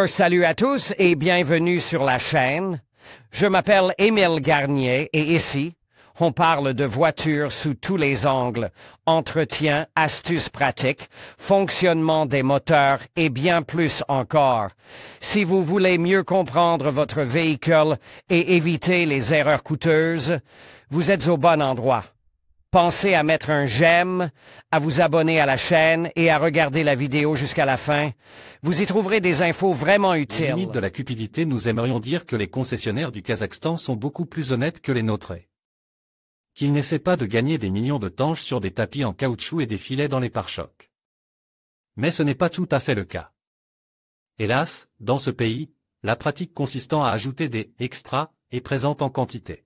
Salut à tous et bienvenue sur la chaîne. Je m'appelle Émile Garnier et ici, on parle de voitures sous tous les angles, entretien, astuces pratiques, fonctionnement des moteurs et bien plus encore. Si vous voulez mieux comprendre votre véhicule et éviter les erreurs coûteuses, vous êtes au bon endroit. Pensez à mettre un j'aime, à vous abonner à la chaîne et à regarder la vidéo jusqu'à la fin. Vous y trouverez des infos vraiment utiles. Limite de la cupidité, nous aimerions dire que les concessionnaires du Kazakhstan sont beaucoup plus honnêtes que les nôtres. Qu'ils n'essaient pas de gagner des millions de tanches sur des tapis en caoutchouc et des filets dans les pare-chocs. Mais ce n'est pas tout à fait le cas. Hélas, dans ce pays, la pratique consistant à ajouter des « extras » est présente en quantité.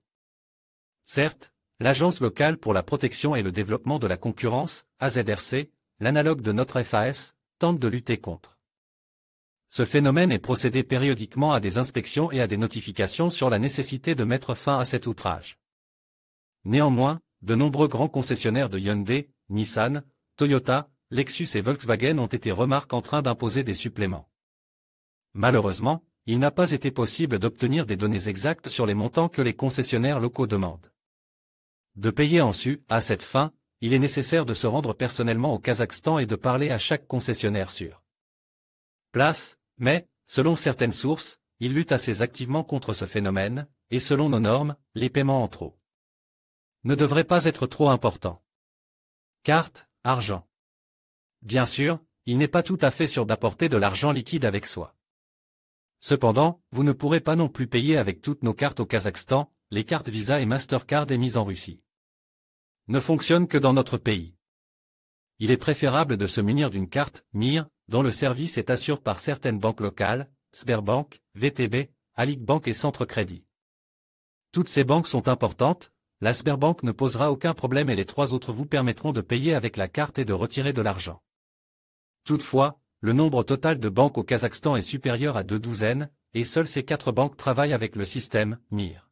Certes, l'Agence locale pour la protection et le développement de la concurrence, AZRC, l'analogue de notre FAS, tente de lutter contre. Ce phénomène est procédé périodiquement à des inspections et à des notifications sur la nécessité de mettre fin à cet outrage. Néanmoins, de nombreux grands concessionnaires de Hyundai, Nissan, Toyota, Lexus et Volkswagen ont été remarqués en train d'imposer des suppléments. Malheureusement, il n'a pas été possible d'obtenir des données exactes sur les montants que les concessionnaires locaux demandent. De payer en su, à cette fin, il est nécessaire de se rendre personnellement au Kazakhstan et de parler à chaque concessionnaire sur place, mais, selon certaines sources, il lutte assez activement contre ce phénomène, et selon nos normes, les paiements en trop ne devraient pas être trop importants. Carte, argent. Bien sûr, il n'est pas tout à fait sûr d'apporter de l'argent liquide avec soi. Cependant, vous ne pourrez pas non plus payer avec toutes nos cartes au Kazakhstan, les cartes Visa et Mastercard émises en Russie ne fonctionnent que dans notre pays. Il est préférable de se munir d'une carte MIR, dont le service est assuré par certaines banques locales, Sberbank, VTB, Halyk Bank et Centre Crédit. Toutes ces banques sont importantes, la Sberbank ne posera aucun problème et les trois autres vous permettront de payer avec la carte et de retirer de l'argent. Toutefois, le nombre total de banques au Kazakhstan est supérieur à 2 douzaines, et seules ces 4 banques travaillent avec le système MIR.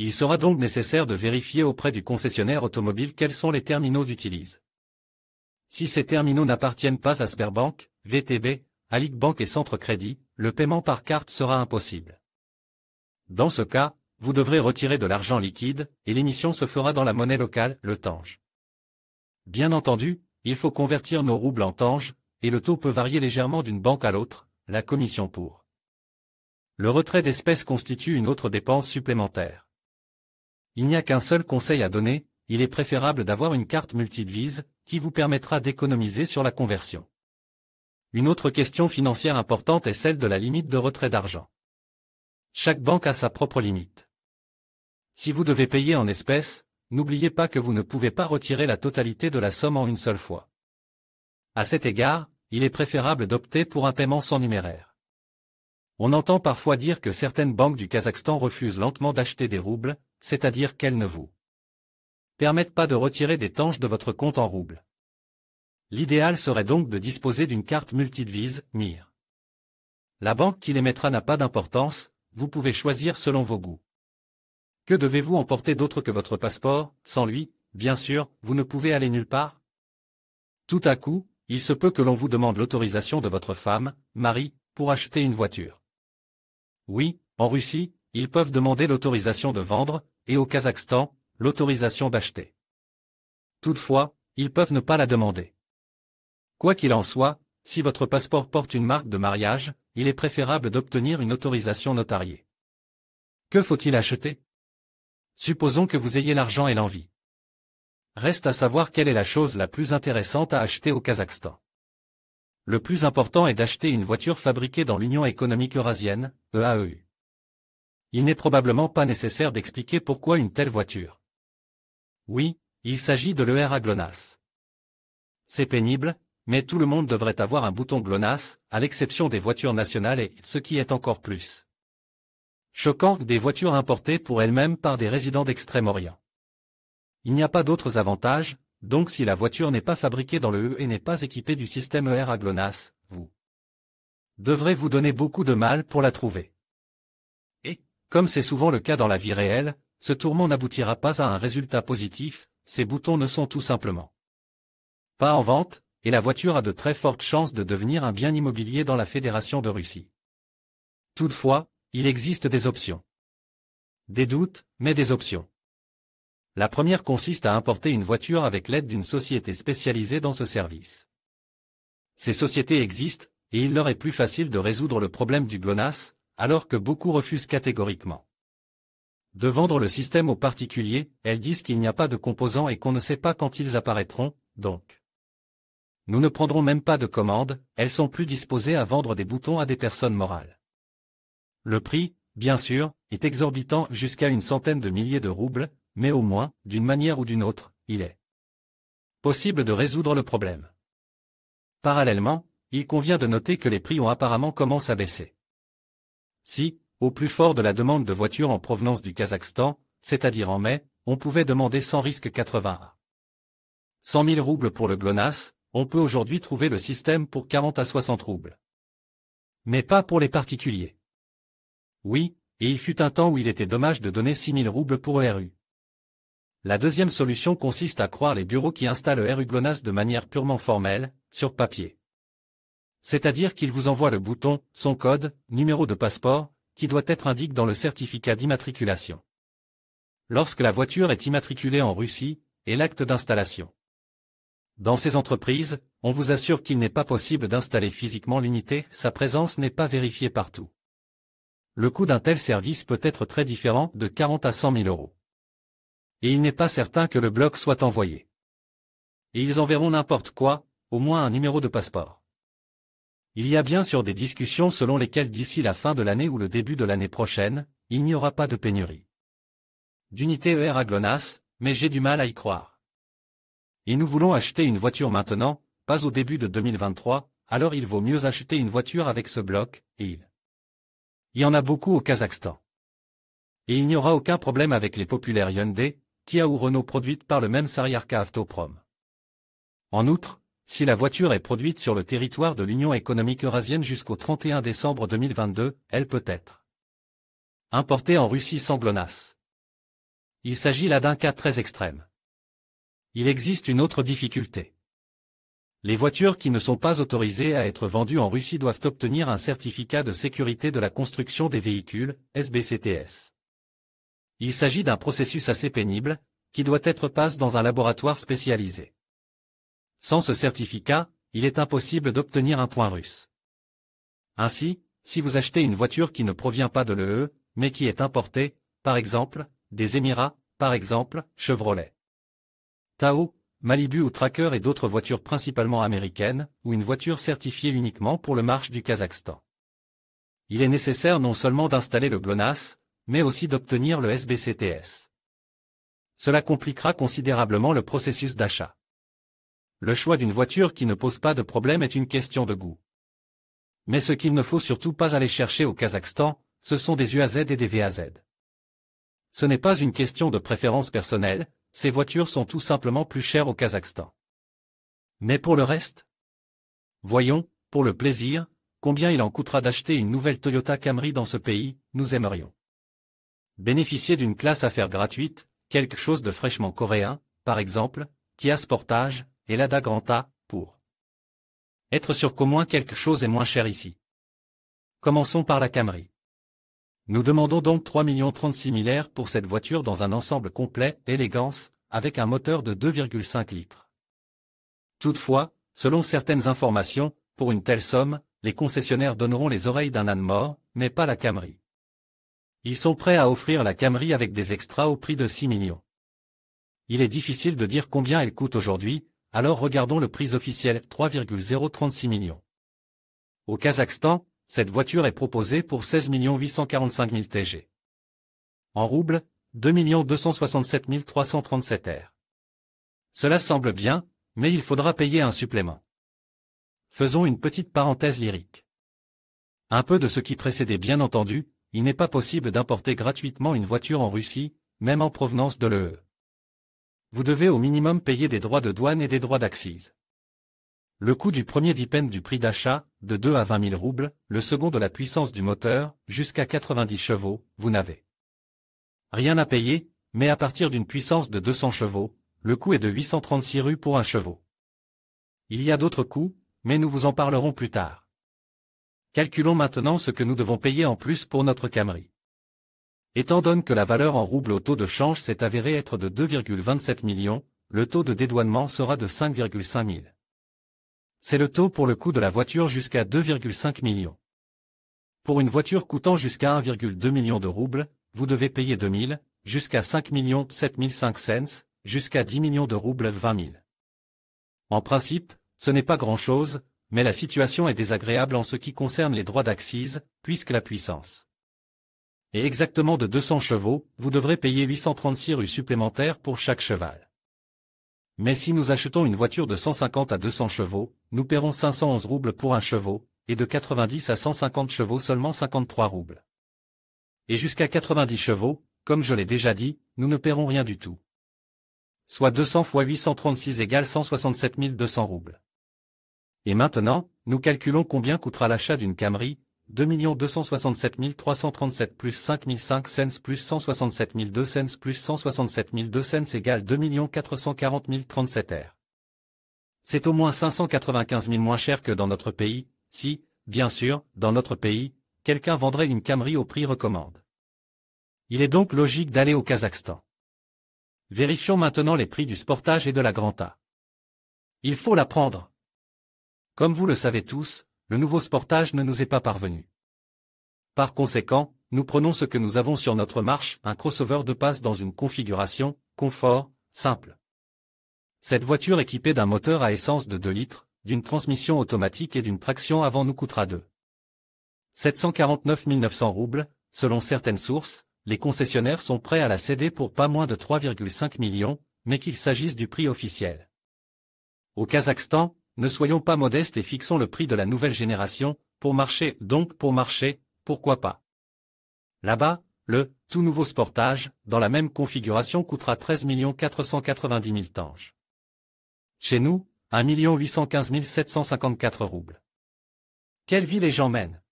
Il sera donc nécessaire de vérifier auprès du concessionnaire automobile quels sont les terminaux utilisés. Si ces terminaux n'appartiennent pas à Sberbank, VTB, Halyk Bank et Centre Crédit, le paiement par carte sera impossible. Dans ce cas, vous devrez retirer de l'argent liquide, et l'émission se fera dans la monnaie locale, le tange. Bien entendu, il faut convertir nos roubles en tange, et le taux peut varier légèrement d'une banque à l'autre, la commission pour le retrait d'espèces constitue une autre dépense supplémentaire. Il n'y a qu'un seul conseil à donner, il est préférable d'avoir une carte multidevise, qui vous permettra d'économiser sur la conversion. Une autre question financière importante est celle de la limite de retrait d'argent. Chaque banque a sa propre limite. Si vous devez payer en espèces, n'oubliez pas que vous ne pouvez pas retirer la totalité de la somme en une seule fois. À cet égard, il est préférable d'opter pour un paiement sans numéraire. On entend parfois dire que certaines banques du Kazakhstan refusent lentement d'acheter des roubles, c'est-à-dire qu'elles ne vous permettent pas de retirer des tanches de votre compte en roubles. L'idéal serait donc de disposer d'une carte multidevise, MIR. La banque qui l'émettra n'a pas d'importance, vous pouvez choisir selon vos goûts. Que devez-vous emporter d'autre que votre passeport? Sans lui, bien sûr, vous ne pouvez aller nulle part. Tout à coup, il se peut que l'on vous demande l'autorisation de votre femme, mari, pour acheter une voiture. Oui, en Russie, ils peuvent demander l'autorisation de vendre, et au Kazakhstan, l'autorisation d'acheter. Toutefois, ils peuvent ne pas la demander. Quoi qu'il en soit, si votre passeport porte une marque de mariage, il est préférable d'obtenir une autorisation notariée. Que faut-il acheter? Supposons que vous ayez l'argent et l'envie. Reste à savoir quelle est la chose la plus intéressante à acheter au Kazakhstan. Le plus important est d'acheter une voiture fabriquée dans l'Union économique eurasienne, EAEU. Il n'est probablement pas nécessaire d'expliquer pourquoi une telle voiture. Oui, il s'agit de l'ER GLONASS. C'est pénible, mais tout le monde devrait avoir un bouton GLONASS, à l'exception des voitures nationales et, ce qui est encore plus choquant, des voitures importées pour elles-mêmes par des résidents d'Extrême-Orient. Il n'y a pas d'autres avantages, donc si la voiture n'est pas fabriquée dans le UE et n'est pas équipée du système ER GLONASS, vous devrez vous donner beaucoup de mal pour la trouver. Et, comme c'est souvent le cas dans la vie réelle, ce tourment n'aboutira pas à un résultat positif, ces boutons ne sont tout simplement pas en vente, et la voiture a de très fortes chances de devenir un bien immobilier dans la Fédération de Russie. Toutefois, il existe des options. Des doutes, mais des options. La première consiste à importer une voiture avec l'aide d'une société spécialisée dans ce service. Ces sociétés existent, et il leur est plus facile de résoudre le problème du GLONASS, alors que beaucoup refusent catégoriquement de vendre le système aux particuliers. Elles disent qu'il n'y a pas de composants et qu'on ne sait pas quand ils apparaîtront, donc nous ne prendrons même pas de commandes. Elles sont plus disposées à vendre des boutons à des personnes morales. Le prix, bien sûr, est exorbitant jusqu'à une centaine de milliers de roubles, mais au moins, d'une manière ou d'une autre, il est possible de résoudre le problème. Parallèlement, il convient de noter que les prix ont apparemment commencé à baisser. Si, au plus fort de la demande de voitures en provenance du Kazakhstan, c'est-à-dire en mai, on pouvait demander sans risque 80 à 100 000 roubles pour le GLONASS, on peut aujourd'hui trouver le système pour 40 à 60 roubles. Mais pas pour les particuliers. Oui, et il fut un temps où il était dommage de donner 6 000 roubles pour ERU. La deuxième solution consiste à croire les bureaux qui installent ERU GLONASS de manière purement formelle, sur papier. C'est-à-dire qu'ils vous envoient le bouton, son code, numéro de passeport, qui doit être indiqué dans le certificat d'immatriculation. Lorsque la voiture est immatriculée en Russie, et l'acte d'installation. Dans ces entreprises, on vous assure qu'il n'est pas possible d'installer physiquement l'unité, sa présence n'est pas vérifiée partout. Le coût d'un tel service peut être très différent, de 40 à 100 000 euros. Et il n'est pas certain que le bloc soit envoyé. Et ils enverront n'importe quoi, au moins un numéro de passeport. Il y a bien sûr des discussions selon lesquelles d'ici la fin de l'année ou le début de l'année prochaine, il n'y aura pas de pénurie d'unités ER à GLONASS, mais j'ai du mal à y croire. Et nous voulons acheter une voiture maintenant, pas au début de 2023, alors il vaut mieux acheter une voiture avec ce bloc, et il y en a beaucoup au Kazakhstan. Et il n'y aura aucun problème avec les populaires Hyundai, Kia ou Renault produites par le même Saryarka Avtoprom. En outre, si la voiture est produite sur le territoire de l'Union économique eurasienne jusqu'au 31 décembre 2022, elle peut être importée en Russie sans GLONASS. Il s'agit là d'un cas très extrême. Il existe une autre difficulté. Les voitures qui ne sont pas autorisées à être vendues en Russie doivent obtenir un certificat de sécurité de la construction des véhicules, SBCTS. Il s'agit d'un processus assez pénible, qui doit être passé dans un laboratoire spécialisé. Sans ce certificat, il est impossible d'obtenir un point russe. Ainsi, si vous achetez une voiture qui ne provient pas de l'UE, mais qui est importée, par exemple, des Émirats, par exemple, Chevrolet, Tao, Malibu ou Tracker et d'autres voitures principalement américaines, ou une voiture certifiée uniquement pour le marché du Kazakhstan. Il est nécessaire non seulement d'installer le GLONASS, mais aussi d'obtenir le SBCTS. Cela compliquera considérablement le processus d'achat. Le choix d'une voiture qui ne pose pas de problème est une question de goût. Mais ce qu'il ne faut surtout pas aller chercher au Kazakhstan, ce sont des UAZ et des VAZ. Ce n'est pas une question de préférence personnelle, ces voitures sont tout simplement plus chères au Kazakhstan. Mais pour le reste? Voyons, pour le plaisir, combien il en coûtera d'acheter une nouvelle Toyota Camry dans ce pays, nous aimerions bénéficier d'une classe affaires gratuite, quelque chose de fraîchement coréen, par exemple, Kia Sportage, et Lada Granta, pour être sûr qu'au moins quelque chose est moins cher ici. Commençons par la Camry. Nous demandons donc 3 36 000 € pour cette voiture dans un ensemble complet, élégance, avec un moteur de 2,5 litres. Toutefois, selon certaines informations, pour une telle somme, les concessionnaires donneront les oreilles d'un âne mort, mais pas la Camry. Ils sont prêts à offrir la Camry avec des extras au prix de 6 millions. Il est difficile de dire combien elle coûte aujourd'hui, alors regardons le prix officiel, 3,036 millions. Au Kazakhstan, cette voiture est proposée pour 16 845 000 TG. En roubles, 2 267 337 R. Cela semble bien, mais il faudra payer un supplément. Faisons une petite parenthèse lyrique. Un peu de ce qui précédait bien entendu, il n'est pas possible d'importer gratuitement une voiture en Russie, même en provenance de l'UE. Vous devez au minimum payer des droits de douane et des droits d'accise. Le coût du premier dépend du prix d'achat, de 2 à 20 000 roubles, le second de la puissance du moteur, jusqu'à 90 chevaux, vous n'avez rien à payer, mais à partir d'une puissance de 200 chevaux, le coût est de 836 roubles pour un cheval. Il y a d'autres coûts, mais nous vous en parlerons plus tard. Calculons maintenant ce que nous devons payer en plus pour notre Camry. Étant donné que la valeur en roubles au taux de change s'est avérée être de 2,27 millions, le taux de dédouanement sera de 5,5 mille. C'est le taux pour le coût de la voiture jusqu'à 2,5 millions. Pour une voiture coûtant jusqu'à 1,2 million de roubles, vous devez payer 2 000, jusqu'à 5 millions 7 500, jusqu'à 10 millions de roubles 20 000. En principe, ce n'est pas grand-chose, mais la situation est désagréable en ce qui concerne les droits d'accise, puisque la puissance est exactement de 200 chevaux, vous devrez payer 836 rues supplémentaires pour chaque cheval. Mais si nous achetons une voiture de 150 à 200 chevaux, nous paierons 511 roubles pour un cheval, et de 90 à 150 chevaux seulement 53 roubles. Et jusqu'à 90 chevaux, comme je l'ai déjà dit, nous ne paierons rien du tout. Soit 200 fois 836 égale 167 200 roubles. Et maintenant, nous calculons combien coûtera l'achat d'une Camry, 2 267 337 plus 5 500 plus 167 200 plus 167 200 égale 2 440 037 R. C'est au moins 595 000 moins cher que dans notre pays, si, bien sûr, dans notre pays, quelqu'un vendrait une Camry au prix recommande. Il est donc logique d'aller au Kazakhstan. Vérifions maintenant les prix du Sportage et de la Granta. Il faut la prendre. Comme vous le savez tous, le nouveau Sportage ne nous est pas parvenu. Par conséquent, nous prenons ce que nous avons sur notre marche, un crossover de passe dans une configuration, confort, simple. Cette voiture équipée d'un moteur à essence de 2 litres, d'une transmission automatique et d'une traction avant nous coûtera 749 900 roubles, selon certaines sources, les concessionnaires sont prêts à la céder pour pas moins de 3,5 millions, mais qu'il s'agisse du prix officiel. Au Kazakhstan, ne soyons pas modestes et fixons le prix de la nouvelle génération, pour marcher, pourquoi pas. Là-bas, le tout nouveau Sportage, dans la même configuration coûtera 13 490 000 tanges. Chez nous, 1 815 754 roubles. Quelle vie les gens mènent?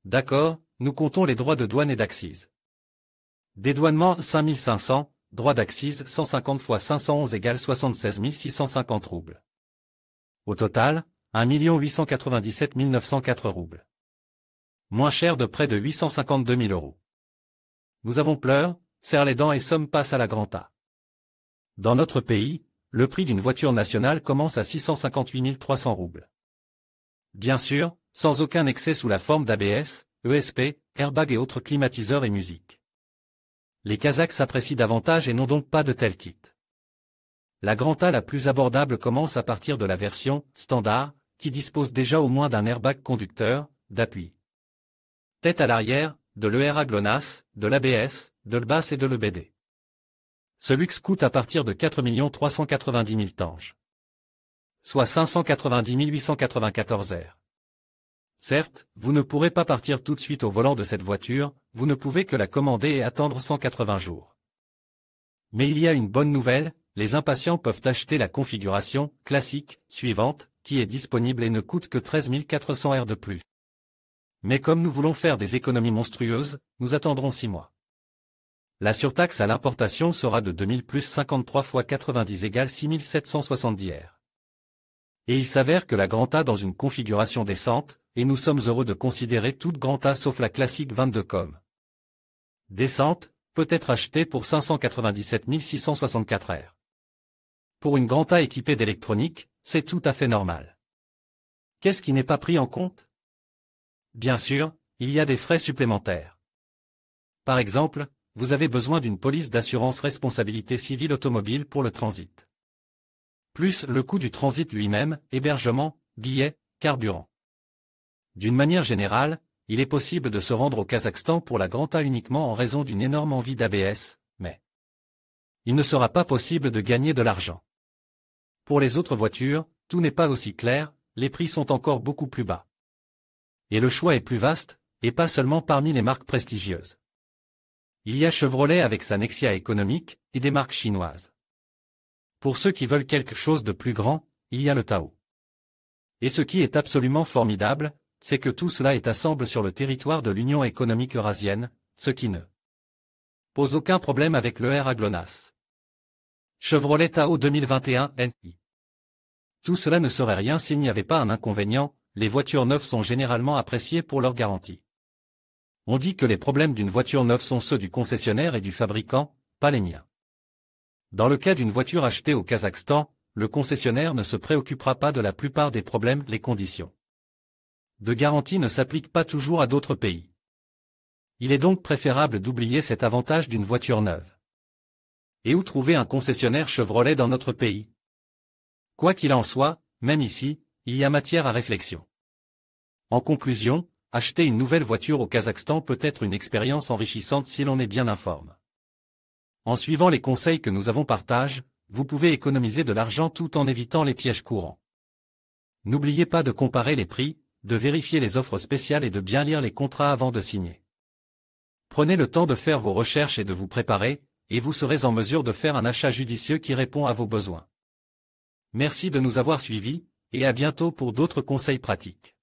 D'accord, nous comptons les droits de douane et d'accise. Dédouanement 5500, droits d'accise 150 fois 511 égale 76 650 roubles. Au total, 1 897 904 roubles. Moins cher de près de 852 000 euros. Nous avons pleurs, serre les dents et somme passe à la Granta. Dans notre pays, le prix d'une voiture nationale commence à 658 300 roubles. Bien sûr, sans aucun excès sous la forme d'ABS, ESP, airbag et autres climatiseurs et musique. Les Kazakhs s'apprécient davantage et n'ont donc pas de tel kit. La Granta la plus abordable commence à partir de la version standard, qui dispose déjà au moins d'un airbag conducteur, d'appui. Tête à l'arrière, de l'ERA GLONASS, de l'ABS, de l'BAS et de l'EBD. Ce luxe coûte à partir de 4 390 000 tanges. Soit 590 894 R. Certes, vous ne pourrez pas partir tout de suite au volant de cette voiture, vous ne pouvez que la commander et attendre 180 jours. Mais il y a une bonne nouvelle, les impatients peuvent acheter la configuration classique suivante, qui est disponible et ne coûte que 13 400 R de plus. Mais comme nous voulons faire des économies monstrueuses, nous attendrons 6 mois. La surtaxe à l'importation sera de 2000 plus 53 fois 90 égale 6770 R. Et il s'avère que la Granta dans une configuration décente, et nous sommes heureux de considérer toute Granta sauf la classique 22 comme décente, peut être achetée pour 597 664 R. Pour une Granta équipée d'électronique, c'est tout à fait normal. Qu'est-ce qui n'est pas pris en compte? Bien sûr, il y a des frais supplémentaires. Par exemple, vous avez besoin d'une police d'assurance responsabilité civile automobile pour le transit. Plus le coût du transit lui-même, hébergement, billets, carburant. D'une manière générale, il est possible de se rendre au Kazakhstan pour la Granta uniquement en raison d'une énorme envie d'ABS, mais il ne sera pas possible de gagner de l'argent. Pour les autres voitures, tout n'est pas aussi clair, les prix sont encore beaucoup plus bas. Et le choix est plus vaste, et pas seulement parmi les marques prestigieuses. Il y a Chevrolet avec sa Nexia économique, et des marques chinoises. Pour ceux qui veulent quelque chose de plus grand, il y a le Tao. Et ce qui est absolument formidable, c'est que tout cela est assemblé sur le territoire de l'Union économique eurasienne, ce qui ne pose aucun problème avec l'ERA GLONASS. Chevrolet Tao 2021 NI. Tout cela ne serait rien s'il n'y avait pas un inconvénient, les voitures neuves sont généralement appréciées pour leur garantie. On dit que les problèmes d'une voiture neuve sont ceux du concessionnaire et du fabricant, pas les miens. Dans le cas d'une voiture achetée au Kazakhstan, le concessionnaire ne se préoccupera pas de la plupart des problèmes, les conditions de garantie ne s'appliquent pas toujours à d'autres pays. Il est donc préférable d'oublier cet avantage d'une voiture neuve. Et où trouver un concessionnaire Chevrolet dans notre pays? Quoi qu'il en soit, même ici, il y a matière à réflexion. En conclusion, acheter une nouvelle voiture au Kazakhstan peut être une expérience enrichissante si l'on est bien informé. En suivant les conseils que nous avons partagés, vous pouvez économiser de l'argent tout en évitant les pièges courants. N'oubliez pas de comparer les prix, de vérifier les offres spéciales et de bien lire les contrats avant de signer. Prenez le temps de faire vos recherches et de vous préparer, et vous serez en mesure de faire un achat judicieux qui répond à vos besoins. Merci de nous avoir suivis, et à bientôt pour d'autres conseils pratiques.